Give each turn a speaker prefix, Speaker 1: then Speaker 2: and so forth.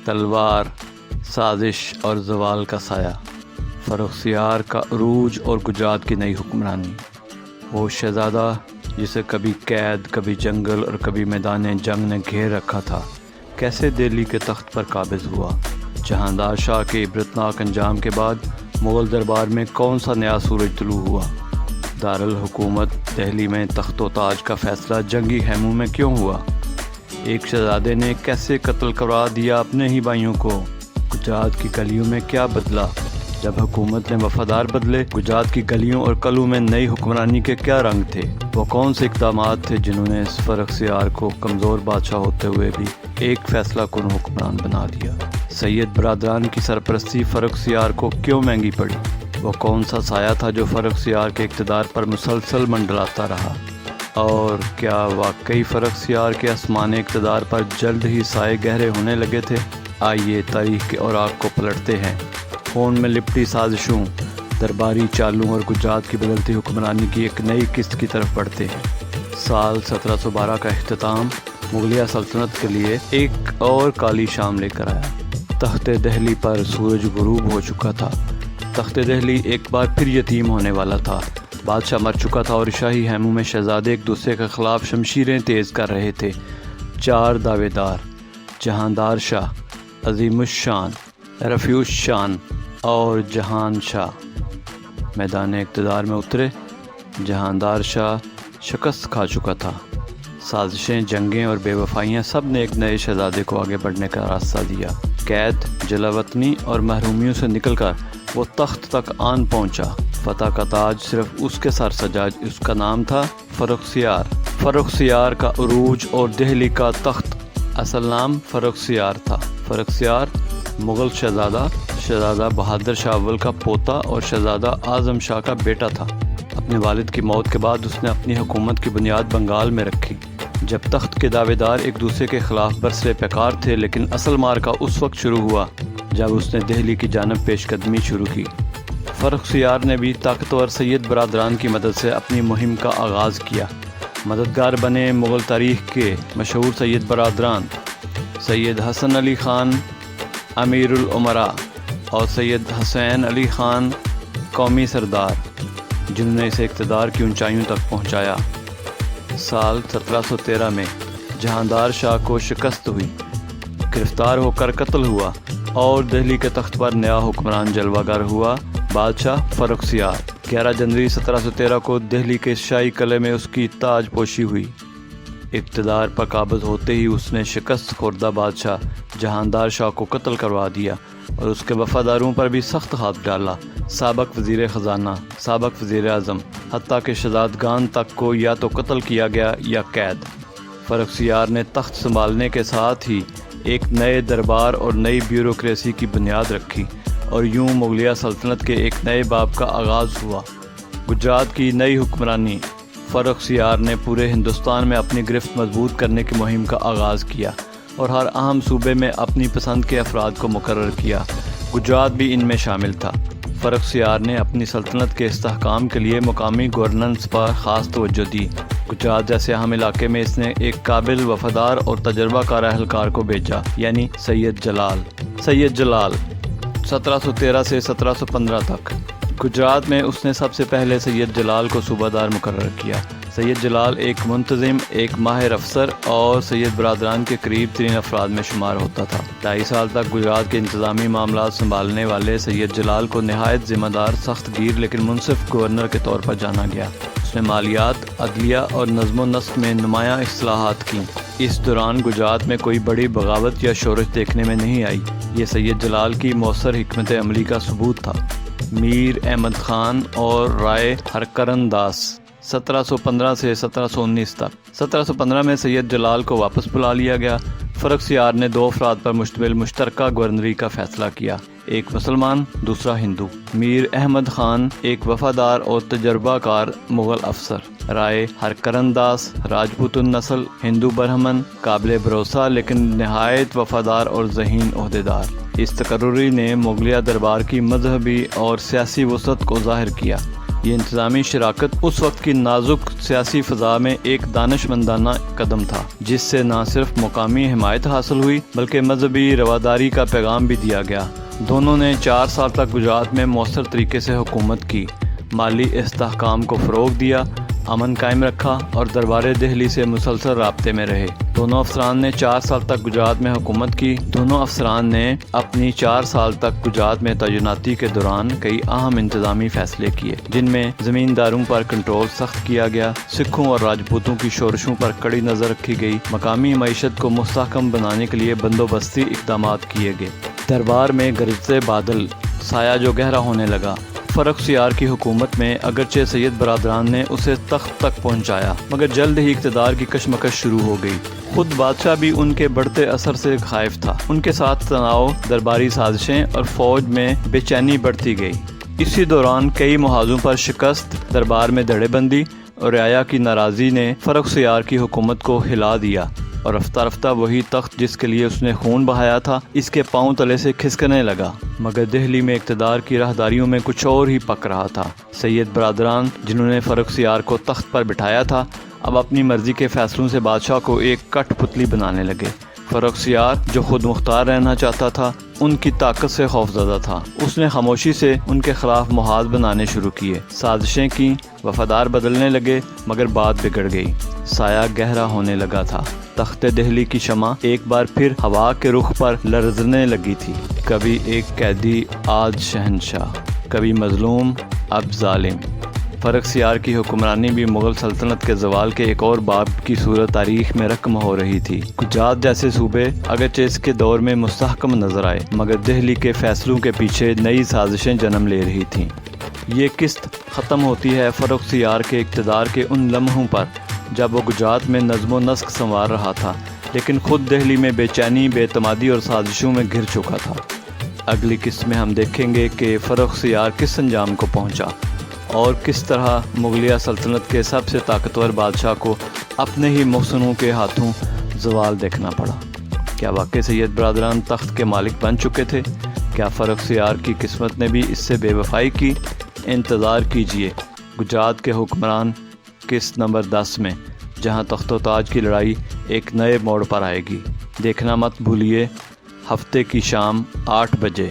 Speaker 1: تلوار، سازش اور زوال کا سایہ، فروخسیار کا عروج اور گجرات کی نئی حکمرانی۔ وہ شہزادہ جسے کبھی قید، کبھی جنگل اور کبھی میدان جنگ نے گھیر رکھا تھا، کیسے دہلی کے تخت پر قابض ہوا؟ جہاندار شاہ کے عبرتناک انجام کے بعد مغل دربار میں کون سا نیا سورج طلوع ہوا؟ دارالحکومت دہلی میں تخت و تاج کا فیصلہ جنگی خیموں میں کیوں ہوا؟ ایک شہزادے نے کیسے قتل کروا دیا اپنے ہی بھائیوں کو؟ گجرات کی گلیوں میں کیا بدلا جب حکومت نے وفادار بدلے؟ گجرات کی گلیوں اور قلعوں میں نئی حکمرانی کے کیا رنگ تھے؟ وہ کون سے اقدامات تھے جنہوں نے اس فروخسیار کو کمزور بادشاہ ہوتے ہوئے بھی ایک فیصلہ کن حکمران بنا دیا؟ سید برادران کی سرپرستی فروخسیار کو کیوں مہنگی پڑی؟ وہ کون سا سایہ تھا جو فروخسیار کے اقتدار پر مسلسل منڈلاتا رہا؟ اور کیا واقعی فروخسیار کے آسمان اقتدار پر جلد ہی سائے گہرے ہونے لگے تھے؟ آئیے تاریخ کے اوراق کو پلٹتے ہیں، خون میں لپٹی سازشوں، درباری چالوں اور گجرات کی بدلتی حکمرانی کی ایک نئی قسط کی طرف بڑھتے ہیں۔ سال 1712 کا اختتام مغلیہ سلطنت کے لیے ایک اور کالی شام لے کر آیا۔ تخت دہلی پر سورج غروب ہو چکا تھا۔ تخت دہلی ایک بار پھر یتیم ہونے والا تھا۔ بادشاہ مر چکا تھا اور شاہی خیموں میں شہزادے ایک دوسرے کے خلاف شمشیریں تیز کر رہے تھے۔ 4 دعوے دار، جہاندار شاہ، عظیم الشان، رفیع الشان اور جہان شاہ، میدان اقتدار میں اترے۔ جہاندار شاہ شکست کھا چکا تھا۔ سازشیں، جنگیں اور بے وفائیاں سب نے ایک نئے شہزادے کو آگے بڑھنے کا راستہ دیا۔ قید، جلاوطنی اور محرومیوں سے نکل کر وہ تخت تک آن پہنچا۔ فتح کا تاج صرف اس کے سر سجا، اس کا نام تھا فروخسیار۔ فروخسیار کا عروج اور دہلی کا تخت، اصل نام فروخسیار تھا۔ فروخسیار مغل شہزادہ بہادر شاہ اول کا پوتا اور شہزادہ اعظم شاہ کا بیٹا تھا۔ اپنے والد کی موت کے بعد اس نے اپنی حکومت کی بنیاد بنگال میں رکھی۔ جب تخت کے دعوے دار ایک دوسرے کے خلاف برسر پیکار تھے، لیکن اصل معرکہ اس وقت شروع ہوا جب اس نے دہلی کی جانب پیش قدمی شروع کی۔ فروخسیار نے بھی طاقتور سید برادران کی مدد سے اپنی مہم کا آغاز کیا۔ مددگار بنے مغل تاریخ کے مشہور سید برادران، سید حسن علی خان امیر الامراء اور سید حسین علی خان قومی سردار، جنہوں نے اسے اقتدار کی اونچائیوں تک پہنچایا۔ سال 1713 میں جہاندار شاہ کو شکست ہوئی، گرفتار ہو کر قتل ہوا اور دہلی کے تخت پر نیا حکمران جلوہ گر ہوا، بادشاہ فروخسیار۔ 11 جنوری 1713 کو دہلی کے شاہی قلعے میں اس کی تاج پوشی ہوئی۔ اقتدار پر قابض ہوتے ہی اس نے شکست خوردہ بادشاہ جہاندار شاہ کو قتل کروا دیا اور اس کے وفاداروں پر بھی سخت ہاتھ ڈالا۔ سابق وزیر خزانہ، سابق وزیر اعظم، حتیٰ کہ شہزادگان تک کو یا تو قتل کیا گیا یا قید۔ فروخسیار نے تخت سنبھالنے کے ساتھ ہی ایک نئے دربار اور نئی بیوروکریسی کی بنیاد رکھی، اور یوں مغلیہ سلطنت کے ایک نئے باب کا آغاز ہوا۔ گجرات کی نئی حکمرانی، فروخسیار نے پورے ہندوستان میں اپنی گرفت مضبوط کرنے کی مہم کا آغاز کیا اور ہر اہم صوبے میں اپنی پسند کے افراد کو مقرر کیا۔ گجرات بھی ان میں شامل تھا۔ فروخسیار نے اپنی سلطنت کے استحکام کے لیے مقامی گورننس پر خاص توجہ دی۔ گجرات جیسے اہم علاقے میں اس نے ایک قابل، وفادار اور تجربہ کار اہلکار کو بھیجا، یعنی سید جلال 1713 سے 1715 تک۔ گجرات میں اس نے سب سے پہلے سید جلال کو صوبہ دار مقرر کیا۔ سید جلال ایک منتظم، ایک ماہر افسر اور سید برادران کے قریب ترین افراد میں شمار ہوتا تھا۔ 2.5 سال تک گجرات کے انتظامی معاملات سنبھالنے والے سید جلال کو نہایت ذمہ دار، سخت گیر لیکن منصف گورنر کے طور پر جانا گیا۔ اس نے مالیات، عدلیہ اور نظم و نسق میں نمایاں اصلاحات کیں۔ اس دوران گجرات میں کوئی بڑی بغاوت یا شورش دیکھنے میں نہیں آئی۔ یہ سید جلال کی مؤثر حکمت عملی کا ثبوت تھا۔ میر احمد خان اور رائے ہرکرن داس 1715 سے 1719 تک۔ 1715 میں سید جلال کو واپس بلا لیا گیا۔ فروخسیار نے 2 افراد پر مشتمل مشترکہ گورنری کا فیصلہ کیا، ایک مسلمان، دوسرا ہندو۔ میر احمد خان ایک وفادار اور تجربہ کار مغل افسر، رائے ہرکرن داس راجپوت النسل، ہندو برہمن، قابل بھروسہ لیکن نہایت وفادار اور ذہین عہدیدار۔ اس تقرری نے مغلیہ دربار کی مذہبی اور سیاسی وسعت کو ظاہر کیا۔ یہ انتظامی شراکت اس وقت کی نازک سیاسی فضا میں ایک دانشمندانہ قدم تھا، جس سے نہ صرف مقامی حمایت حاصل ہوئی بلکہ مذہبی رواداری کا پیغام بھی دیا گیا۔ دونوں نے 4 سال تک گجرات میں مؤثر طریقے سے حکومت کی، مالی استحکام کو فروغ دیا، امن قائم رکھا اور دربار دہلی سے مسلسل رابطے میں رہے۔ دونوں افسران نے 4 سال تک گجرات میں حکومت کی۔ دونوں افسران نے اپنی 4 سال تک گجرات میں تعیناتی کے دوران کئی اہم انتظامی فیصلے کیے، جن میں زمینداروں پر کنٹرول سخت کیا گیا، سکھوں اور راجپوتوں کی شورشوں پر کڑی نظر رکھی گئی، مقامی معیشت کو مستحکم بنانے کے لیے بندوبستی اقدامات کیے گئے۔ دربار میں گرجتے بادل، سایہ جو گہرا ہونے لگا۔ فرخ کی حکومت میں اگرچہ سید برادران نے اسے تخت تک پہنچایا، مگر جلد ہی اقتدار کی کشمکش شروع ہو گئی۔ خود بادشاہ بھی ان کے بڑھتے اثر سے خائف تھا۔ ان کے ساتھ تناؤ، درباری سازشیں اور فوج میں بے چینی بڑھتی گئی۔ اسی دوران کئی محاذوں پر شکست، دربار میں دھڑے بندی اور رعایا کی ناراضی نے فرخ کی حکومت کو ہلا دیا، اور رفتہ رفتہ وہی تخت جس کے لیے اس نے خون بہایا تھا اس کے پاؤں تلے سے کھسکنے لگا۔ مگر دہلی میں اقتدار کی راہداریوں میں کچھ اور ہی پک رہا تھا۔ سید برادران، جنہوں نے فرخ کو تخت پر بٹھایا تھا، اب اپنی مرضی کے فیصلوں سے بادشاہ کو ایک کٹ پتلی بنانے لگے۔ فرخ جو خود مختار رہنا چاہتا تھا، ان کی طاقت سے خوفزدہ تھا۔ اس نے خاموشی سے ان کے خلاف محاذ بنانے شروع کیے، سازشیں کی، وفادار بدلنے لگے، مگر بات بگڑ گئی۔ سایہ گہرا ہونے لگا تھا۔ تخت دہلی کی شمع ایک بار پھر ہوا کے رخ پر لرزنے لگی تھی۔ کبھی ایک قیدی، آج شہنشاہ، کبھی مظلوم، اب ظالم۔ فرخ کی حکمرانی بھی مغل سلطنت کے زوال کے ایک اور باب کی صورت تاریخ میں رقم ہو رہی تھی۔ گجرات جیسے صوبے اگرچہ اس کے دور میں مستحکم نظر آئے، مگر دہلی کے فیصلوں کے پیچھے نئی سازشیں جنم لے رہی تھیں۔ یہ قسط ختم ہوتی ہے فرخ کے اقتدار کے ان لمحوں پر جب وہ گجرات میں نظم و نسق سنوار رہا تھا، لیکن خود دہلی میں بے چینی، بے اعتمادی اور سازشوں میں گھر چکا تھا۔ اگلی قسط میں ہم دیکھیں گے کہ فرخ کس انجام کو پہنچا اور کس طرح مغلیہ سلطنت کے سب سے طاقتور بادشاہ کو اپنے ہی محسنوں کے ہاتھوں زوال دیکھنا پڑا۔ کیا واقعی سید برادران تخت کے مالک بن چکے تھے؟ کیا فرخ کی قسمت نے بھی اس سے بے وفائی کی؟ انتظار کیجیے گجرات کے حکمران قسط نمبر 10 میں، جہاں تخت و تاج کی لڑائی ایک نئے موڑ پر آئے گی۔ دیکھنا مت بھولیے، ہفتے کی شام 8 بجے۔